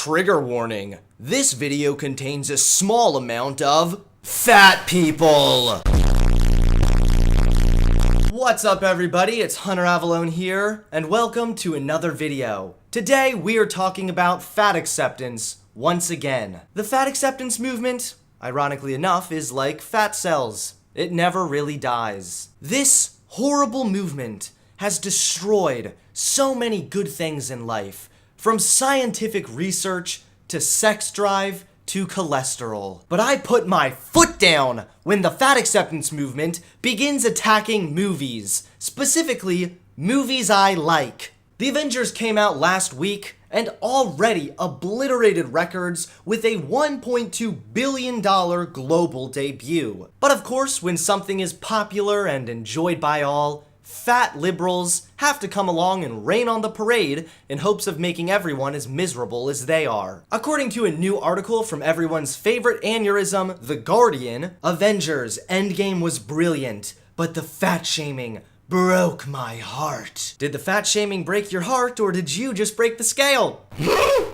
Trigger warning. This video contains a small amount of fat people. What's up everybody, it's Hunter Avallone here, and welcome to another video. Today we are talking about fat acceptance once again. The fat acceptance movement, ironically enough, is like fat cells. It never really dies. This horrible movement has destroyed so many good things in life, from scientific research to sex drive to cholesterol. But I put my foot down when the fat acceptance movement begins attacking movies, specifically movies I like. The Avengers came out last week and already obliterated records with a $1.2 billion global debut. But of course, when something is popular and enjoyed by all, fat liberals have to come along and rain on the parade in hopes of making everyone as miserable as they are. According to a new article from everyone's favorite aneurysm, The Guardian, Avengers Endgame was brilliant, but the fat shaming broke my heart. Did the fat shaming break your heart, or did you just break the scale?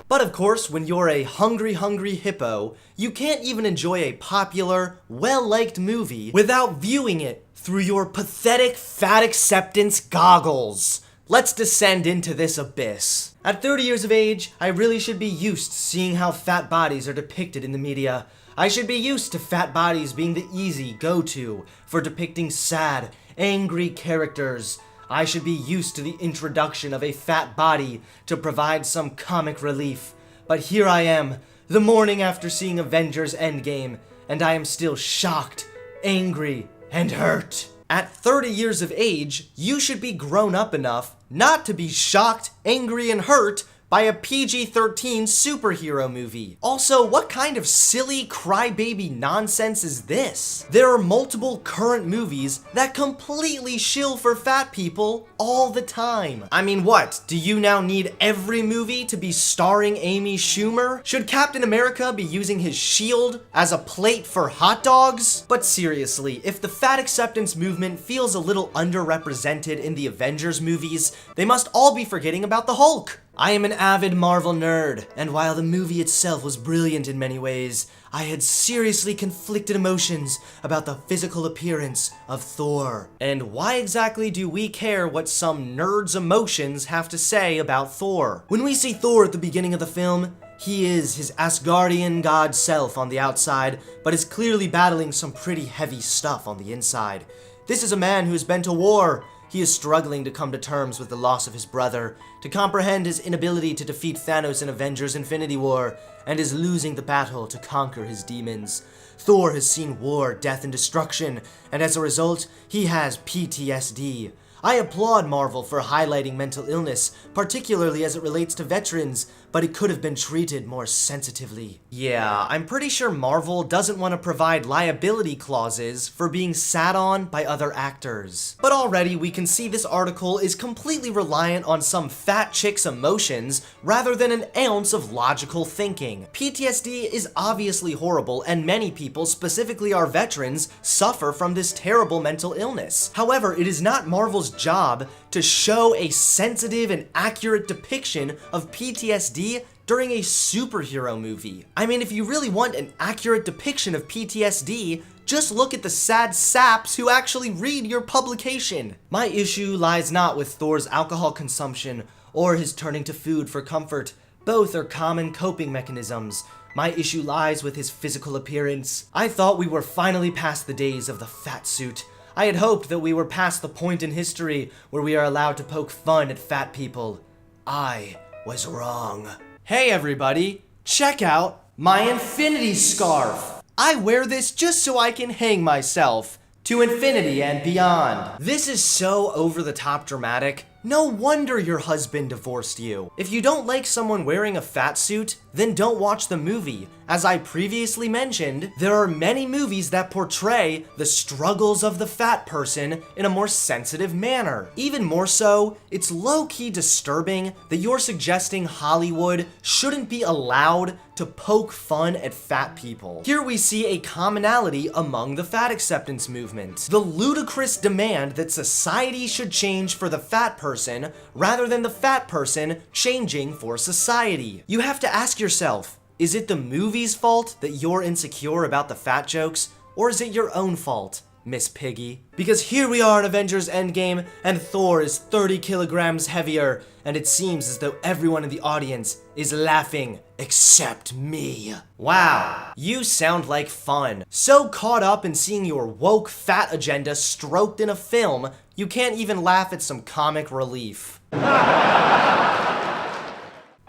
But of course, when you're a hungry hippo, you can't even enjoy a popular, well-liked movie without viewing it through your pathetic fat acceptance goggles. Let's descend into this abyss. At 30 years of age, I really should be used to seeing how fat bodies are depicted in the media. I should be used to fat bodies being the easy go-to for depicting sad, angry characters. I should be used to the introduction of a fat body to provide some comic relief. But here I am, the morning after seeing Avengers Endgame, and I am still shocked, angry, and hurt. At 30 years of age, you should be grown up enough not to be shocked, angry, and hurt by a PG-13 superhero movie. Also, what kind of silly crybaby nonsense is this? There are multiple current movies that completely shill for fat people all the time. I mean, what? Do you now need every movie to be starring Amy Schumer? Should Captain America be using his shield as a plate for hot dogs? But seriously, if the fat acceptance movement feels a little underrepresented in the Avengers movies, they must all be forgetting about the Hulk. I am an avid Marvel nerd, and while the movie itself was brilliant in many ways, I had seriously conflicted emotions about the physical appearance of Thor. And why exactly do we care what some nerd's emotions have to say about Thor? When we see Thor at the beginning of the film, he is his Asgardian god self on the outside, but is clearly battling some pretty heavy stuff on the inside. This is a man who has been to war. He is struggling to come to terms with the loss of his brother, to comprehend his inability to defeat Thanos in Avengers Infinity War, and is losing the battle to conquer his demons. Thor has seen war, death, and destruction, and as a result, he has PTSD. I applaud Marvel for highlighting mental illness, particularly as it relates to veterans, but it could have been treated more sensitively. Yeah, I'm pretty sure Marvel doesn't want to provide liability clauses for being sat on by other actors. But already we can see this article is completely reliant on some fat chick's emotions rather than an ounce of logical thinking. PTSD is obviously horrible, and many people, specifically our veterans, suffer from this terrible mental illness. However, it is not Marvel's job to show a sensitive and accurate depiction of PTSD during a superhero movie. I mean, if you really want an accurate depiction of PTSD, just look at the sad saps who actually read your publication. My issue lies not with Thor's alcohol consumption or his turning to food for comfort. Both are common coping mechanisms. My issue lies with his physical appearance. I thought we were finally past the days of the fat suit. I had hoped that we were past the point in history where we are allowed to poke fun at fat people. I was wrong. Hey everybody, check out my infinity scarf. I wear this just so I can hang myself to infinity and beyond. This is so over-the-top dramatic. No wonder your husband divorced you. If you don't like someone wearing a fat suit, then don't watch the movie. As I previously mentioned, there are many movies that portray the struggles of the fat person in a more sensitive manner. Even more so, it's low-key disturbing that you're suggesting Hollywood shouldn't be allowed to poke fun at fat people. Here we see a commonality among the fat acceptance movement. The ludicrous demand that society should change for the fat person rather than the fat person changing for society. You have to ask yourself, is it the movie's fault that you're insecure about the fat jokes, or is it your own fault, Miss Piggy? Because here we are in Avengers Endgame, and Thor is 30 kilograms heavier, and it seems as though everyone in the audience is laughing, except me. Wow, you sound like fun. So caught up in seeing your woke fat agenda stroked in a film, you can't even laugh at some comic relief.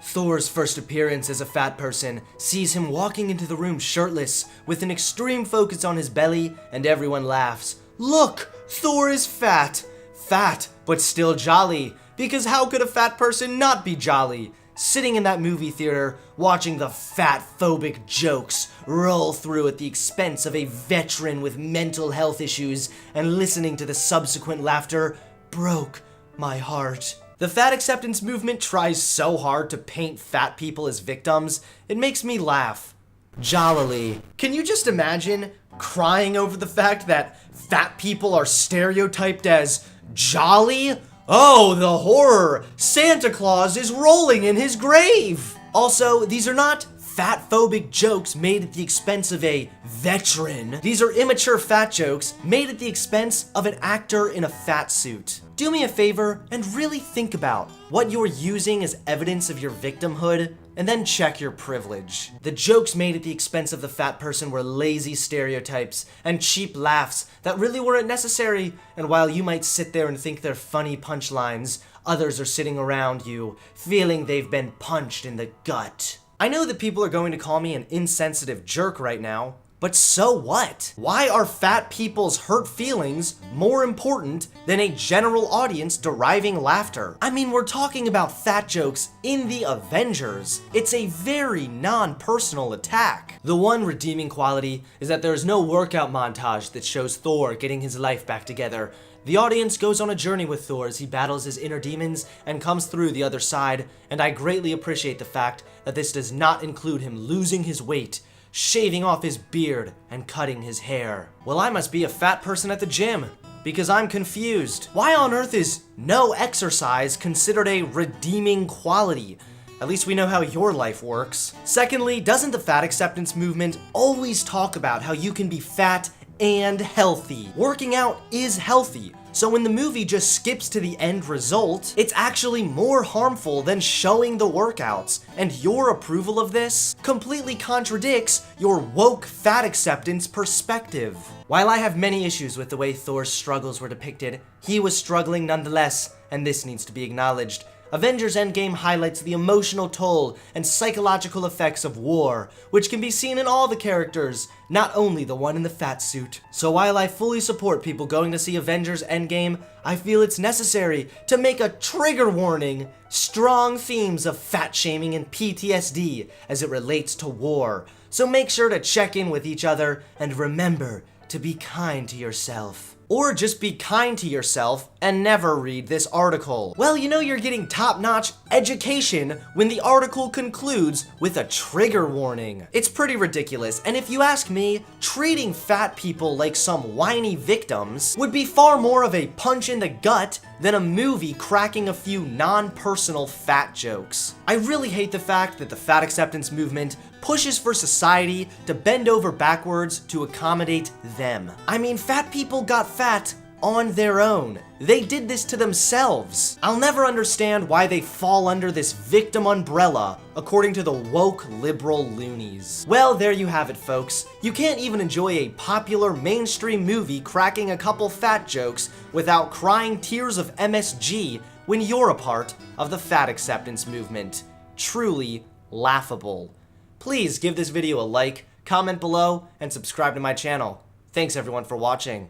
Thor's first appearance as a fat person sees him walking into the room shirtless, with an extreme focus on his belly, and everyone laughs. Look, Thor is fat! Fat, but still jolly, because how could a fat person not be jolly? Sitting in that movie theater, watching the fat-phobic jokes roll through at the expense of a veteran with mental health issues, and listening to the subsequent laughter broke my heart. The fat acceptance movement tries so hard to paint fat people as victims, it makes me laugh. Jollily. Can you just imagine crying over the fact that fat people are stereotyped as jolly? Oh, the horror! Santa Claus is rolling in his grave! Also, these are not fat-phobic jokes made at the expense of a veteran. These are immature fat jokes made at the expense of an actor in a fat suit. Do me a favor and really think about what you're using as evidence of your victimhood, and then check your privilege. The jokes made at the expense of the fat person were lazy stereotypes and cheap laughs that really weren't necessary, and while you might sit there and think they're funny punchlines, others are sitting around you, feeling they've been punched in the gut. I know that people are going to call me an insensitive jerk right now, but so what? Why are fat people's hurt feelings more important than a general audience deriving laughter? I mean, we're talking about fat jokes in the Avengers. It's a very non-personal attack. The one redeeming quality is that there is no workout montage that shows Thor getting his life back together. The audience goes on a journey with Thor as he battles his inner demons and comes through the other side, and I greatly appreciate the fact that this does not include him losing his weight, shaving off his beard, and cutting his hair. Well, I must be a fat person at the gym, because I'm confused. Why on earth is no exercise considered a redeeming quality? At least we know how your life works. Secondly, doesn't the fat acceptance movement always talk about how you can be fat and healthy? Working out is healthy, so when the movie just skips to the end result, it's actually more harmful than showing the workouts, and your approval of this completely contradicts your woke fat acceptance perspective. While I have many issues with the way Thor's struggles were depicted, he was struggling nonetheless, and this needs to be acknowledged. Avengers Endgame highlights the emotional toll and psychological effects of war, which can be seen in all the characters, not only the one in the fat suit. So while I fully support people going to see Avengers Endgame, I feel it's necessary to make a trigger warning: strong themes of fat shaming and PTSD as it relates to war. So make sure to check in with each other and remember to be kind to yourself. Or just be kind to yourself and never read this article. Well, you know you're getting top-notch education when the article concludes with a trigger warning. It's pretty ridiculous, and if you ask me, treating fat people like some whiny victims would be far more of a punch in the gut than a movie cracking a few non-personal fat jokes. I really hate the fact that the fat acceptance movement pushes for society to bend over backwards to accommodate them. I mean, fat people got fat on their own. They did this to themselves. I'll never understand why they fall under this victim umbrella, according to the woke liberal loonies. Well, there you have it, folks. You can't even enjoy a popular mainstream movie cracking a couple fat jokes without crying tears of MSG when you're a part of the fat acceptance movement. Truly laughable. Please give this video a like, comment below, and subscribe to my channel. Thanks everyone for watching.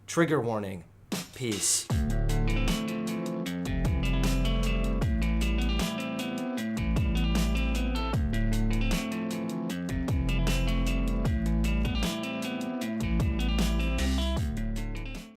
Trigger warning. Peace.